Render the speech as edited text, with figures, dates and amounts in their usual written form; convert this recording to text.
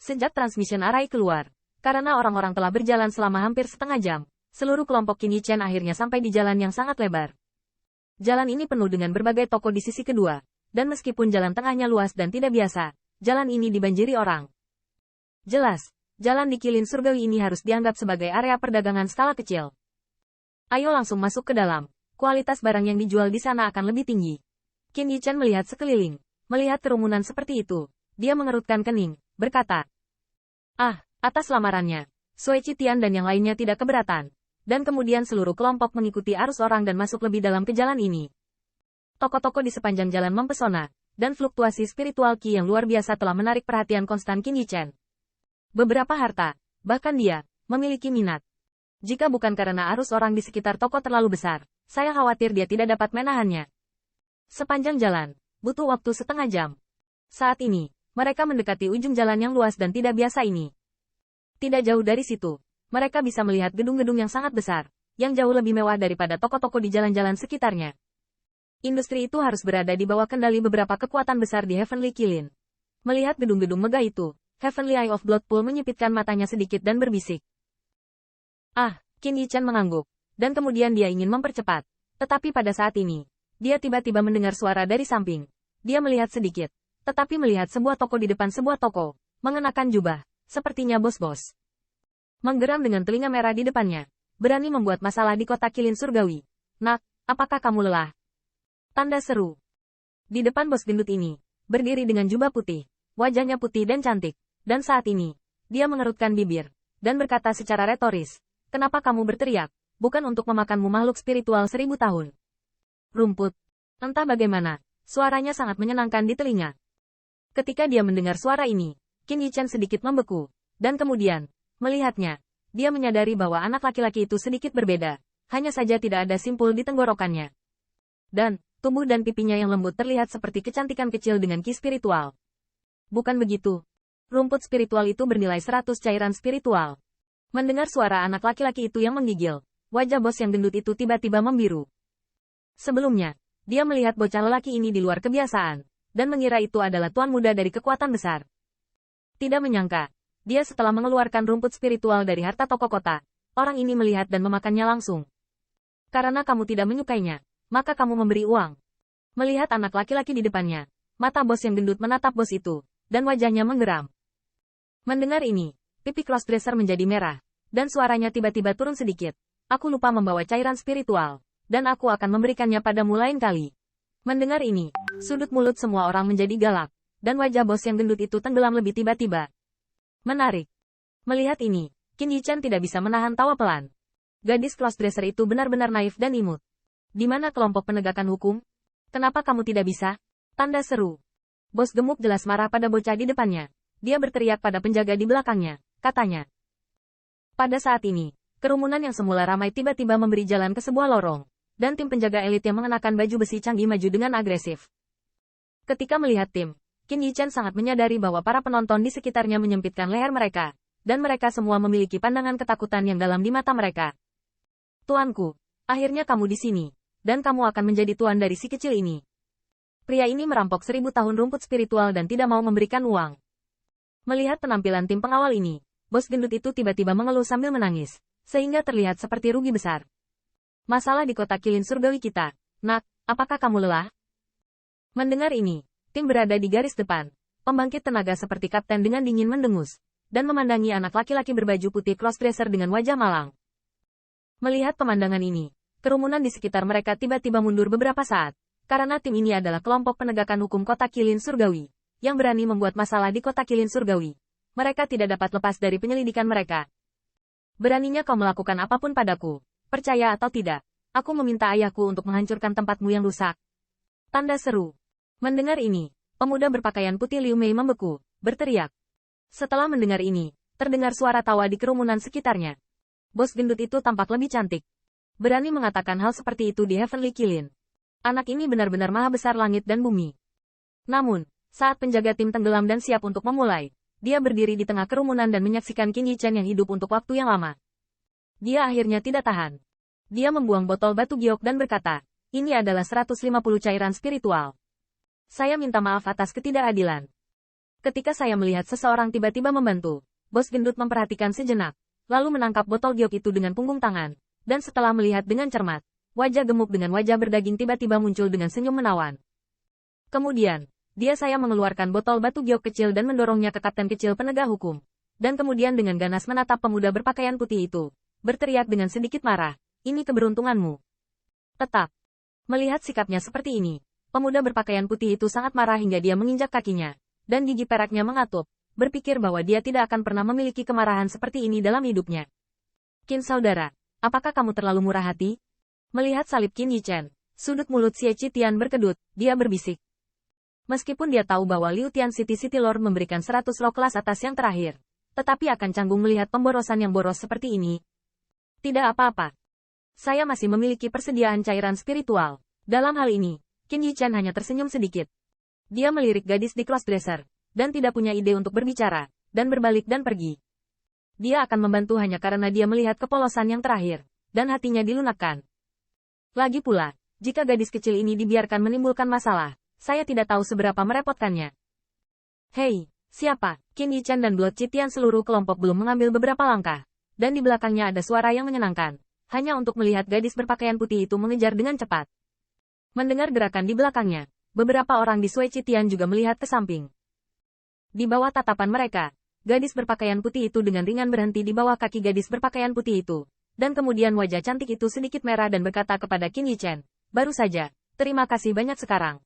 Sejak transmission array keluar, karena orang-orang telah berjalan selama hampir setengah jam, seluruh kelompok Qin Yichen akhirnya sampai di jalan yang sangat lebar. Jalan ini penuh dengan berbagai toko di sisi kedua, dan meskipun jalan tengahnya luas dan tidak biasa, jalan ini dibanjiri orang. Jelas, jalan di Qilin Surgawi ini harus dianggap sebagai area perdagangan skala kecil. Ayo langsung masuk ke dalam, kualitas barang yang dijual di sana akan lebih tinggi. Qin Yichen melihat sekeliling, melihat kerumunan seperti itu, dia mengerutkan kening, berkata, atas lamarannya, Sui Qitian dan yang lainnya tidak keberatan. Dan kemudian seluruh kelompok mengikuti arus orang dan masuk lebih dalam ke jalan ini. Toko-toko di sepanjang jalan mempesona, dan fluktuasi spiritual Qi yang luar biasa telah menarik perhatian konstan Qin Yichen. Beberapa harta, bahkan dia, memiliki minat. Jika bukan karena arus orang di sekitar toko terlalu besar, saya khawatir dia tidak dapat menahannya. Sepanjang jalan, butuh waktu setengah jam. Saat ini, mereka mendekati ujung jalan yang luas dan tidak biasa ini. Tidak jauh dari situ, mereka bisa melihat gedung-gedung yang sangat besar, yang jauh lebih mewah daripada toko-toko di jalan-jalan sekitarnya. Industri itu harus berada di bawah kendali beberapa kekuatan besar di Heavenly Qilin. Melihat gedung-gedung megah itu, Heavenly Eye of Bloodpool menyipitkan matanya sedikit dan berbisik. Qin Yichen mengangguk, dan kemudian dia ingin mempercepat. Tetapi pada saat ini, dia tiba-tiba mendengar suara dari samping. Dia melihat sedikit, tetapi melihat sebuah toko di depan sebuah toko, mengenakan jubah, sepertinya bos-bos. Menggeram dengan telinga merah di depannya, berani membuat masalah di kota Qilin Surgawi. Nak, apakah kamu lelah? Tanda seru. Di depan bos gendut ini, berdiri dengan jubah putih, wajahnya putih dan cantik, dan saat ini, dia mengerutkan bibir, dan berkata secara retoris, kenapa kamu berteriak, bukan untuk memakanmu makhluk spiritual 1000 tahun. Rumput. Entah bagaimana, suaranya sangat menyenangkan di telinga. Ketika dia mendengar suara ini, Qin Yichen sedikit membeku, dan kemudian, melihatnya, dia menyadari bahwa anak laki-laki itu sedikit berbeda, hanya saja tidak ada simpul di tenggorokannya. Dan, tubuh dan pipinya yang lembut terlihat seperti kecantikan kecil dengan ki spiritual. Bukan begitu. Rumput spiritual itu bernilai 100 cairan spiritual. Mendengar suara anak laki-laki itu yang menggigil, wajah bos yang gendut itu tiba-tiba membiru. Sebelumnya, dia melihat bocah lelaki ini di luar kebiasaan, dan mengira itu adalah tuan muda dari kekuatan besar. Tidak menyangka, dia setelah mengeluarkan rumput spiritual dari harta toko kota, orang ini melihat dan memakannya langsung. Karena kamu tidak menyukainya, maka kamu memberi uang. Melihat anak laki-laki di depannya, mata bos yang gendut menatap bos itu, dan wajahnya menggeram. Mendengar ini, pipi crossdresser menjadi merah, dan suaranya tiba-tiba turun sedikit. Aku lupa membawa cairan spiritual, dan aku akan memberikannya padamu lain kali. Mendengar ini, sudut mulut semua orang menjadi galak, dan wajah bos yang gendut itu tenggelam lebih tiba-tiba. Menarik. Melihat ini, Qin Yichen tidak bisa menahan tawa pelan. Gadis crossdresser itu benar-benar naif dan imut. Di mana kelompok penegakan hukum? Kenapa kamu tidak bisa? Tanda seru. Bos gemuk jelas marah pada bocah di depannya. Dia berteriak pada penjaga di belakangnya, katanya. Pada saat ini, kerumunan yang semula ramai tiba-tiba memberi jalan ke sebuah lorong, dan tim penjaga elit yang mengenakan baju besi canggih maju dengan agresif. Ketika melihat tim, Qin Yichen sangat menyadari bahwa para penonton di sekitarnya menyempitkan leher mereka, dan mereka semua memiliki pandangan ketakutan yang dalam di mata mereka. Tuanku, akhirnya kamu di sini, dan kamu akan menjadi tuan dari si kecil ini. Pria ini merampok 1000 tahun rumput spiritual dan tidak mau memberikan uang. Melihat penampilan tim pengawal ini, bos gendut itu tiba-tiba mengeluh sambil menangis, sehingga terlihat seperti rugi besar. Masalah di kota Qilin Surgawi kita. Nak, apakah kamu lelah? Mendengar ini, tim berada di garis depan. Pembangkit tenaga seperti kapten dengan dingin mendengus, dan memandangi anak laki-laki berbaju putih crossdresser dengan wajah malang. Melihat pemandangan ini, kerumunan di sekitar mereka tiba-tiba mundur beberapa saat, karena tim ini adalah kelompok penegakan hukum kota Qilin Surgawi, yang berani membuat masalah di kota Qilin Surgawi. Mereka tidak dapat lepas dari penyelidikan mereka. Beraninya kau melakukan apapun padaku. Percaya atau tidak, aku meminta ayahku untuk menghancurkan tempatmu yang rusak. Tanda seru. Mendengar ini, pemuda berpakaian putih Liu Mei membeku, berteriak. Setelah mendengar ini, terdengar suara tawa di kerumunan sekitarnya. Bos gendut itu tampak lebih cantik. Berani mengatakan hal seperti itu di Heavenly Qilin. Anak ini benar-benar maha besar langit dan bumi. Namun, saat penjaga tim tenggelam dan siap untuk memulai, dia berdiri di tengah kerumunan dan menyaksikan Qin Yichen yang hidup untuk waktu yang lama. Dia akhirnya tidak tahan. Dia membuang botol batu giok dan berkata, ini adalah 150 cairan spiritual. Saya minta maaf atas ketidakadilan. Ketika saya melihat seseorang tiba-tiba membantu, bos gendut memperhatikan sejenak, lalu menangkap botol giok itu dengan punggung tangan, dan setelah melihat dengan cermat, wajah gemuk dengan wajah berdaging tiba-tiba muncul dengan senyum menawan. Kemudian, saya mengeluarkan botol batu giok kecil dan mendorongnya ke kapten kecil penegak hukum. Dan kemudian dengan ganas menatap pemuda berpakaian putih itu, berteriak dengan sedikit marah, "Ini keberuntunganmu." Tetap. Melihat sikapnya seperti ini, pemuda berpakaian putih itu sangat marah hingga dia menginjak kakinya, dan gigi peraknya mengatup, berpikir bahwa dia tidak akan pernah memiliki kemarahan seperti ini dalam hidupnya. "Qin saudara, apakah kamu terlalu murah hati?" Melihat salib Qin Yichen, sudut mulut Xie Qitian berkedut, dia berbisik. Meskipun dia tahu bahwa Liu Tian City Lord memberikan 100 lo kelas atas yang terakhir, tetapi akan canggung melihat pemborosan yang boros seperti ini. Tidak apa-apa. Saya masih memiliki persediaan cairan spiritual. Dalam hal ini, Qin Yichen hanya tersenyum sedikit. Dia melirik gadis di crossdresser, dan tidak punya ide untuk berbicara, dan berbalik dan pergi. Dia akan membantu hanya karena dia melihat kepolosan yang terakhir, dan hatinya dilunakkan. Lagi pula, jika gadis kecil ini dibiarkan menimbulkan masalah, saya tidak tahu seberapa merepotkannya. Hei, siapa? Qin Yichen dan Blood Qitian seluruh kelompok belum mengambil beberapa langkah, dan di belakangnya ada suara yang menyenangkan, hanya untuk melihat gadis berpakaian putih itu mengejar dengan cepat. Mendengar gerakan di belakangnya, beberapa orang di Sui Qitian juga melihat ke samping. Di bawah tatapan mereka, gadis berpakaian putih itu dengan ringan berhenti di bawah kaki gadis berpakaian putih itu, dan kemudian wajah cantik itu sedikit merah dan berkata kepada Qin Yichen, "Baru saja, terima kasih banyak sekarang."